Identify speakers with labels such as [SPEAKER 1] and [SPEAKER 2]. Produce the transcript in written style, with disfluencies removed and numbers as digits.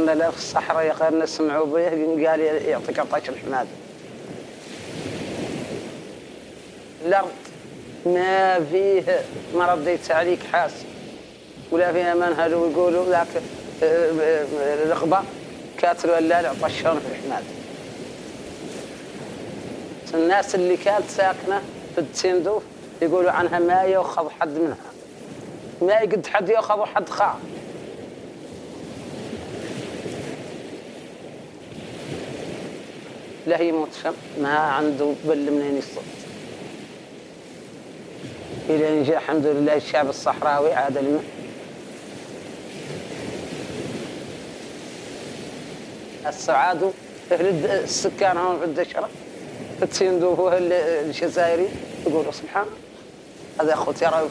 [SPEAKER 1] كان لا في الصحراء غير نسمعوا به قال يعطيك عطاش الحماد. الأرض ما فيه ما رديت عليك حاسب ولا فيها منهل، ويقولوا ذاك الرغبة كاتلوا اللال عطشون في الحماد. الناس اللي كانت ساكنة في التندوف يقولوا عنها ما يأخذ حد منها، ما يقد حد يأخذ وحد خاف. لا يموت شم ما عنده بل منين يصد. إلى أن جاء الحمد لله الشعب الصحراوي عاد الماء. السعاد السكان هون في الدشرة في التندوف الجزائري يقولوا سبحان هذا أخوتي رأيك